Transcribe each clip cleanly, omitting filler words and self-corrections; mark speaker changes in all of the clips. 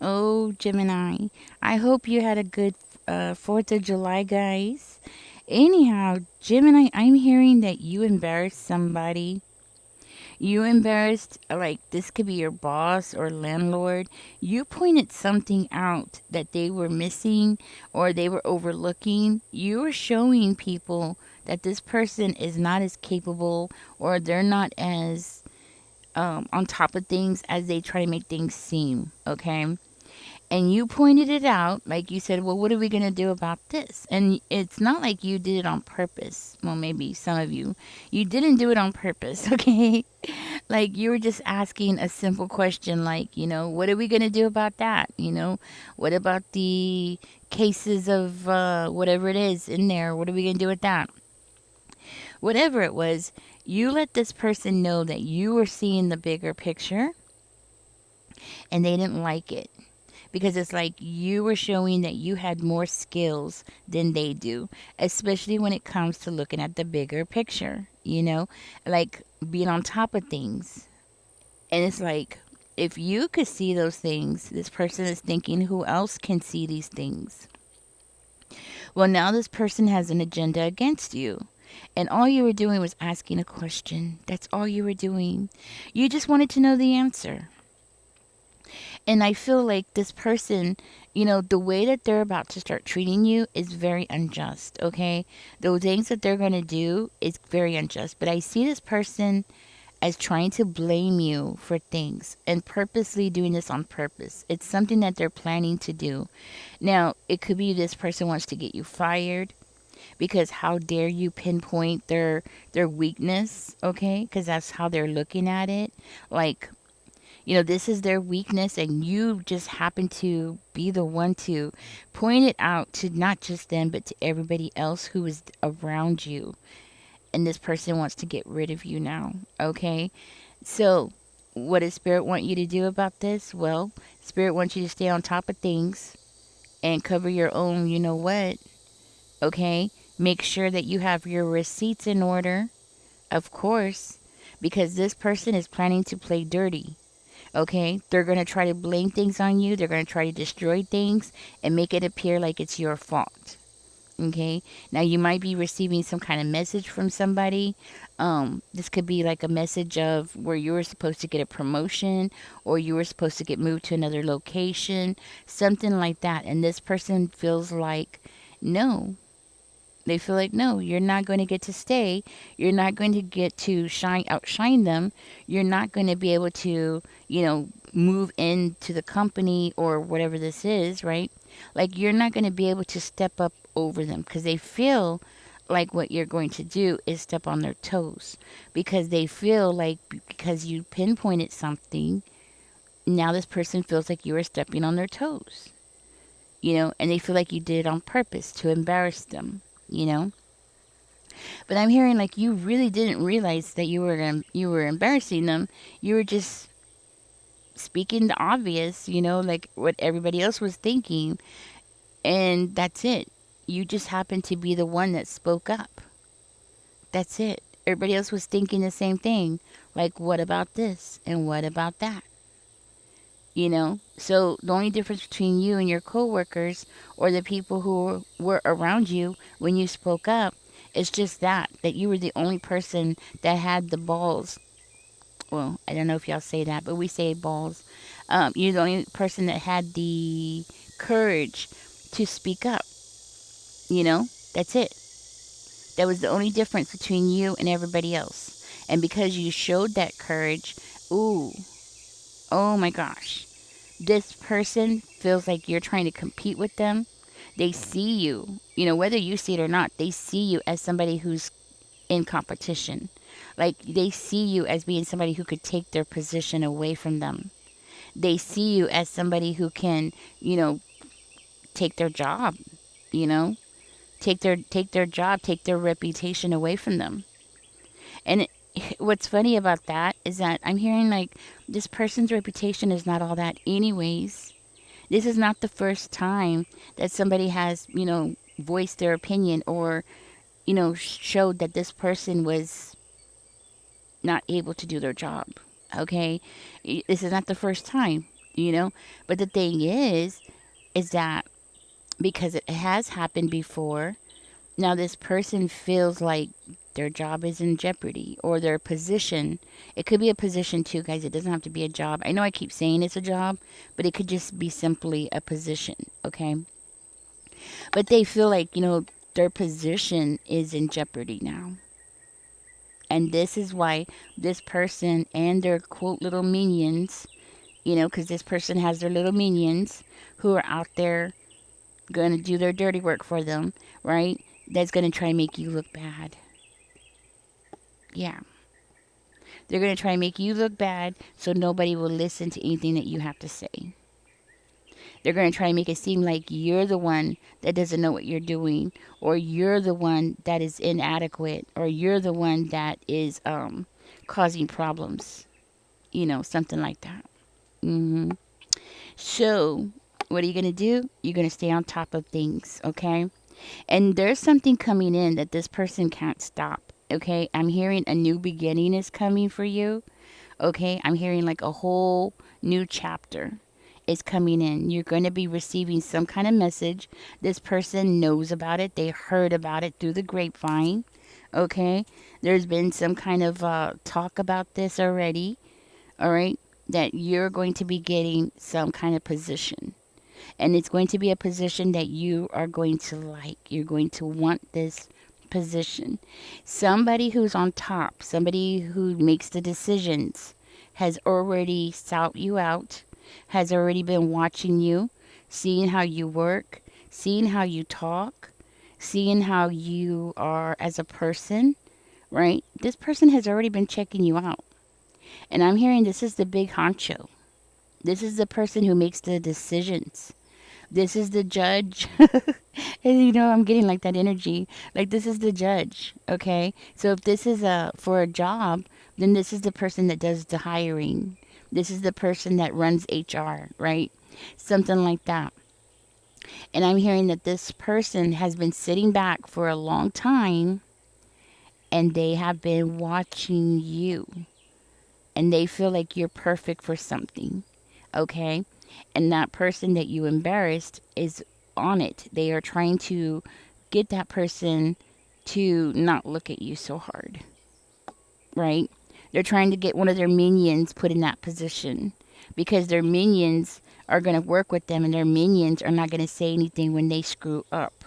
Speaker 1: Oh, Gemini. I hope you had a good 4th of July, guys. Anyhow, Gemini, I'm hearing that you embarrassed somebody. You embarrassed, like, this could be your boss or landlord. You pointed something out that they were missing or they were overlooking. You were showing people that this person is not as capable or they're not as on top of things as they try to make things seem, okay? And you pointed it out, like you said, well, what are we going to do about this? And it's not like you did it on purpose. Well, maybe some of you. You didn't do it on purpose, okay? Like you were just asking a simple question, like, what are we going to do about that? What about the cases of whatever it is in there? What are we going to do with that? Whatever it was, you let this person know that you were seeing the bigger picture and they didn't like it because it's like you were showing that you had more skills than they do, especially when it comes to looking at the bigger picture, like being on top of things. And it's like, if you could see those things, this person is thinking, who else can see these things? Well, now this person has an agenda against you. And all you were doing was asking a question. That's all you were doing. You just wanted to know the answer. And I feel like this person, the way that they're about to start treating you is very unjust, okay? The things that they're going to do is very unjust. But I see this person as trying to blame you for things and purposely doing this on purpose. It's something that they're planning to do. Now, it could be this person wants to get you fired because how dare you pinpoint their weakness, okay? Because that's how they're looking at it. Like, this is their weakness, and you just happen to be the one to point it out to not just them, but to everybody else who is around you. And this person wants to get rid of you now, okay? So, what does Spirit want you to do about this? Well, Spirit wants you to stay on top of things and cover your own, you know what, okay? Make sure that you have your receipts in order, of course, because this person is planning to play dirty. Okay, they're going to try to blame things on you. They're going to try to destroy things and make it appear like it's your fault. Okay, now you might be receiving some kind of message from somebody. This could be like a message of where you were supposed to get a promotion or you were supposed to get moved to another location, something like that. And this person feels like, no, they feel like, no, you're not going to get to stay. You're not going to get to outshine them. You're not going to be able to, move into the company or whatever this is, right? Like, you're not going to be able to step up over them because they feel like what you're going to do is step on their toes because they feel like because you pinpointed something, now this person feels like you are stepping on their toes, and they feel like you did it on purpose to embarrass them, you know. But I'm hearing like you really didn't realize that you were embarrassing them. You were just speaking the obvious, like what everybody else was thinking, and that's it. You just happened to be the one that spoke up. That's it. Everybody else was thinking the same thing. Like, what about this and what about that? So the only difference between you and your coworkers or the people who were around you when you spoke up is just that you were the only person that had the balls. Well, I don't know if y'all say that, but we say balls. You're the only person that had the courage to speak up. That's it. That was the only difference between you and everybody else. And because you showed that courage, ooh, oh my gosh, this person feels like you're trying to compete with them. They see you, whether you see it or not, they see you as somebody who's in competition. Like they see you as being somebody who could take their position away from them. They see you as somebody who can, take their job, you know, take their job, take their reputation away from them. And what's funny about that is that I'm hearing like this person's reputation is not all that anyways. This is not the first time that somebody has, voiced their opinion or, showed that this person was not able to do their job. Okay? This is not the first time. you know? But the thing is that because it has happened before, now this person feels like their job is in jeopardy or their position. It could be a position too, guys. It doesn't have to be a job. I know I keep saying it's a job, but it could just be simply a position, okay? But they feel like, their position is in jeopardy now. And this is why this person and their quote little minions, because this person has their little minions who are out there going to do their dirty work for them, right? That's going to try and make you look bad. Yeah. They're going to try and make you look bad so nobody will listen to anything that you have to say. They're going to try and make it seem like you're the one that doesn't know what you're doing, or you're the one that is inadequate, or you're the one that is causing problems. Something like that. So, what are you going to do? You're going to stay on top of things, okay? And there's something coming in that this person can't stop. Okay, I'm hearing a new beginning is coming for you. Okay, I'm hearing like a whole new chapter is coming in. You're going to be receiving some kind of message. This person knows about it, they heard about it through the grapevine. Okay, there's been some kind of talk about this already. All right, that you're going to be getting some kind of position. And it's going to be a position that you are going to like. You're going to want this position. Somebody who's on top, somebody who makes the decisions, has already sought you out, has already been watching you, seeing how you work, seeing how you talk, seeing how you are as a person, right? This person has already been checking you out. And I'm hearing this is the big honcho. This is the person who makes the decisions. This is the judge. And I'm getting like that energy. Like this is the judge, okay? So if this is for a job, then this is the person that does the hiring. This is the person that runs HR, right? Something like that. And I'm hearing that this person has been sitting back for a long time and they have been watching you. And they feel like you're perfect for something, okay? And that person that you embarrassed is on it. They are trying to get that person to not look at you so hard, right? They're trying to get one of their minions put in that position because their minions are going to work with them and their minions are not going to say anything when they screw up.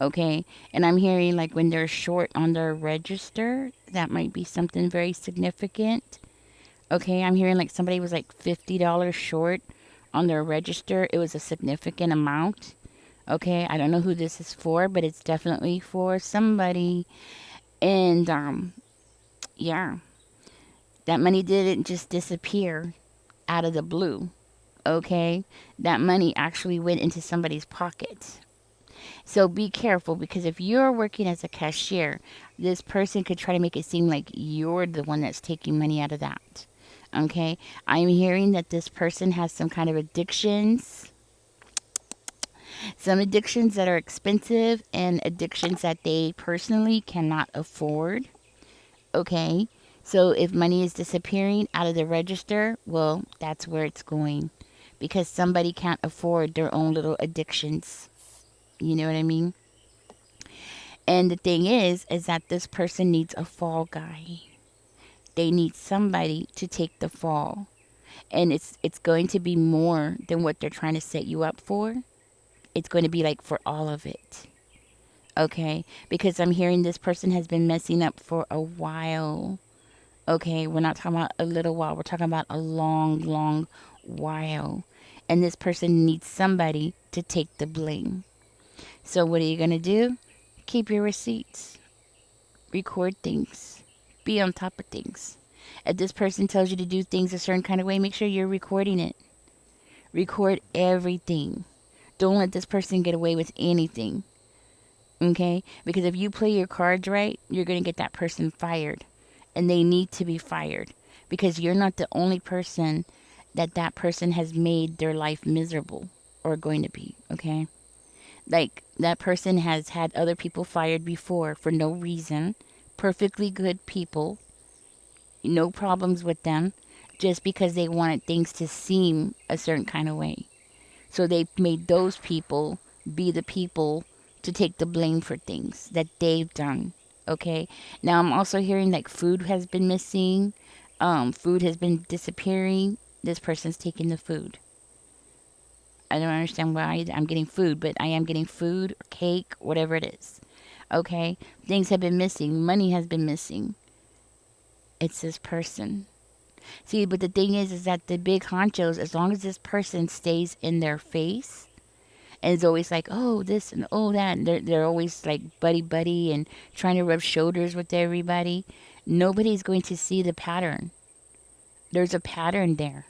Speaker 1: Okay? And I'm hearing like when they're short on their register, that might be something very significant. Okay, I'm hearing like somebody was like $50 short on their register. It was a significant amount. Okay, I don't know who this is for, but it's definitely for somebody. And yeah, that money didn't just disappear out of the blue. Okay, that money actually went into somebody's pocket. So be careful because if you're working as a cashier, this person could try to make it seem like you're the one that's taking money out of that. Okay, I'm hearing that this person has some kind of addictions, some addictions that are expensive and addictions that they personally cannot afford. Okay, so if money is disappearing out of the register, well, that's where it's going because somebody can't afford their own little addictions. You know what I mean? And the thing is that this person needs a fall guy. They need somebody to take the fall. And it's going to be more than what they're trying to set you up for. It's going to be like for all of it. Okay? Because I'm hearing this person has been messing up for a while. Okay? We're not talking about a little while. We're talking about a long, long while. And this person needs somebody to take the blame. So what are you going to do? Keep your receipts. Record things. Be on top of things. If this person tells you to do things a certain kind of way, make sure you're recording it. Record everything. Don't let this person get away with anything. Okay? Because if you play your cards right, you're going to get that person fired. And they need to be fired. Because you're not the only person that person has made their life miserable or going to be. Okay? Like, that person has had other people fired before for no reason. Perfectly good people. No problems with them. just because they wanted things to seem a certain kind of way. So they made those people be the people to take the blame for things that they've done. Okay. Now I'm also hearing like food has been missing, food has been disappearing. This person's taking the food. I don't understand why I'm getting food, but I am getting food, or cake, whatever it is. Okay. Things have been missing. Money has been missing. It's this person. See, but the thing is that the big honchos, as long as this person stays in their face, and it's always like, oh, this and oh, that, and they're always like buddy buddy and trying to rub shoulders with everybody, nobody's going to see the pattern. There's a pattern there,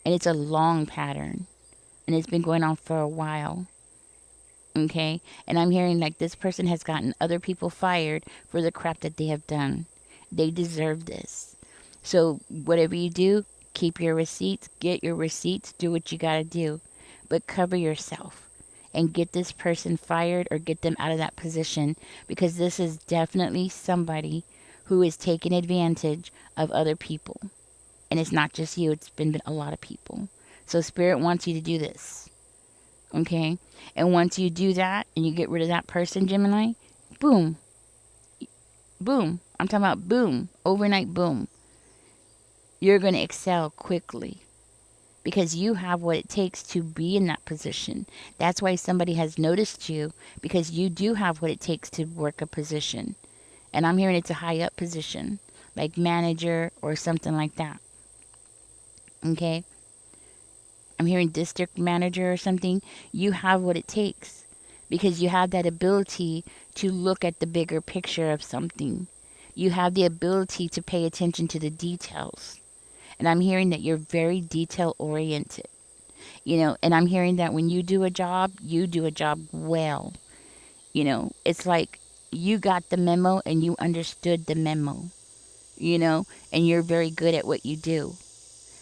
Speaker 1: and it's a long pattern, and it's been going on for a while. Okay, and I'm hearing like this person has gotten other people fired for the crap that they have done. They deserve this. So whatever you do, keep your receipts, get your receipts, do what you gotta do, but cover yourself and get this person fired or get them out of that position, because this is definitely somebody who is taking advantage of other people. And it's not just you, it's been a lot of people. So Spirit wants you to do this. Okay? And once you do that and you get rid of that person, Gemini, boom. Boom. I'm talking about boom. Overnight boom. You're going to excel quickly because you have what it takes to be in that position. That's why somebody has noticed you, because you do have what it takes to work a position. And I'm hearing it's a high up position, like manager or something like that. Okay? I'm hearing district manager or something. You have what it takes because you have that ability to look at the bigger picture of something. You have the ability to pay attention to the details. And I'm hearing that you're very detail oriented. And I'm hearing that when you do a job well. It's like you got the memo and you understood the memo, and you're very good at what you do.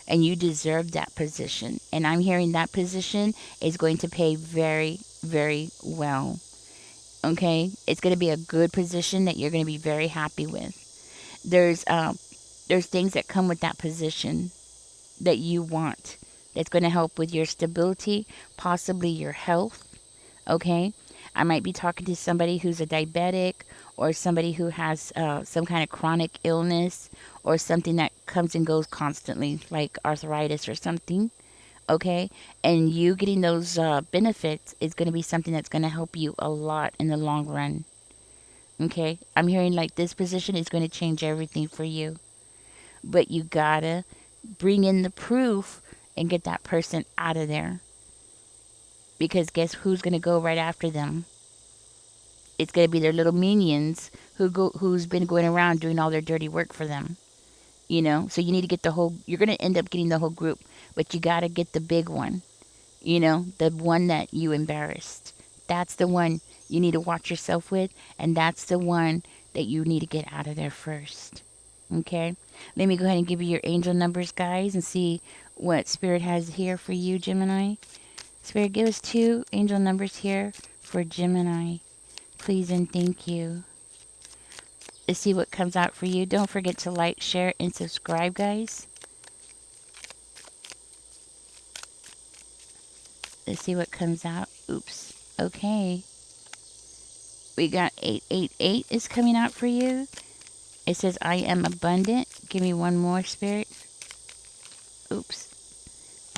Speaker 1: And you deserve that position. And I'm hearing that position is going to pay very, very well. Okay? It's going to be a good position that you're going to be very happy with. There's things that come with that position that you want that's going to help with your stability, possibly your health. Okay? I might be talking to somebody who's a diabetic or somebody who has some kind of chronic illness or something that comes and goes constantly, like arthritis or something. Okay? And you getting those benefits is going to be something that's going to help you a lot in the long run. Okay? I'm hearing like this position is going to change everything for you. But you gotta bring in the proof and get that person out of there. Because guess who's going to go right after them? It's going to be their little minions who's been going around doing all their dirty work for them. So you need to get you're going to end up getting the whole group, but you got to get the big one. The one that you embarrassed. That's the one you need to watch yourself with, and that's the one that you need to get out of there first. Okay? Let me go ahead and give you your angel numbers, guys, and see what Spirit has here for you, Gemini. Spirit, give us 2 angel numbers here for Gemini. Please and thank you. Let's see what comes out for you. Don't forget to like, share, and subscribe, guys. Let's see what comes out. Oops. Okay. We got 888 is coming out for you. It says, I am abundant. Give me one more, Spirit. Oops.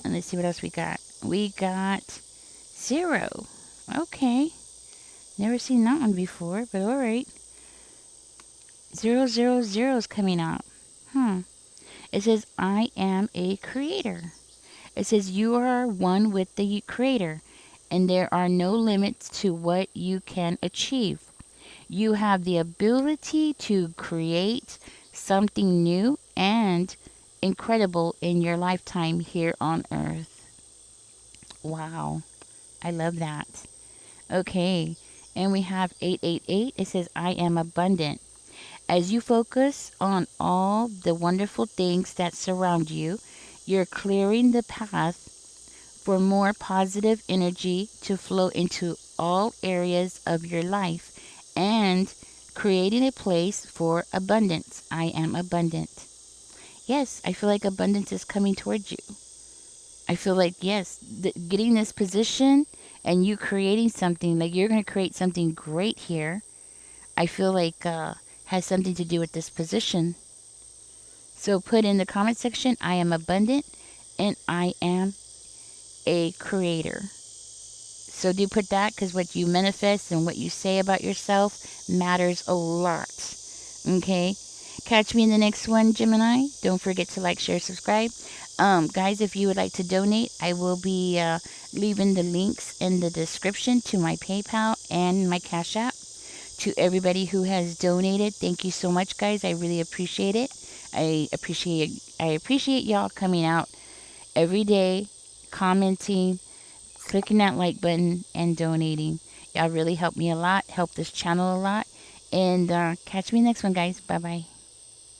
Speaker 1: And let's see what else we got. We got 0. Okay. Never seen that one before, but all right. 000 is coming out. It says, I am a creator. It says, you are one with the creator, and there are no limits to what you can achieve. You have the ability to create something new and incredible in your lifetime here on earth. Wow. I love that. Okay. And we have 888. It says, I am abundant. As you focus on all the wonderful things that surround you, you're clearing the path for more positive energy to flow into all areas of your life and creating a place for abundance. I am abundant. yes, I feel like abundance is coming towards you. I feel like, yes, getting this position and you creating something, like you're going to create something great here, I feel like has something to do with this position. So put in the comment section, I am abundant and I am a creator. So do put that, because what you manifest and what you say about yourself matters a lot. Okay? Catch me in the next one, Gemini. Don't forget to like, share, subscribe. Guys, if you would like to donate, I will be leaving the links in the description to my PayPal and my Cash App. To everybody who has donated, thank you so much, guys. I really appreciate it. I appreciate y'all coming out every day, commenting, clicking that like button, and donating. Y'all really help me a lot, help this channel a lot. And catch me next one, guys. Bye bye.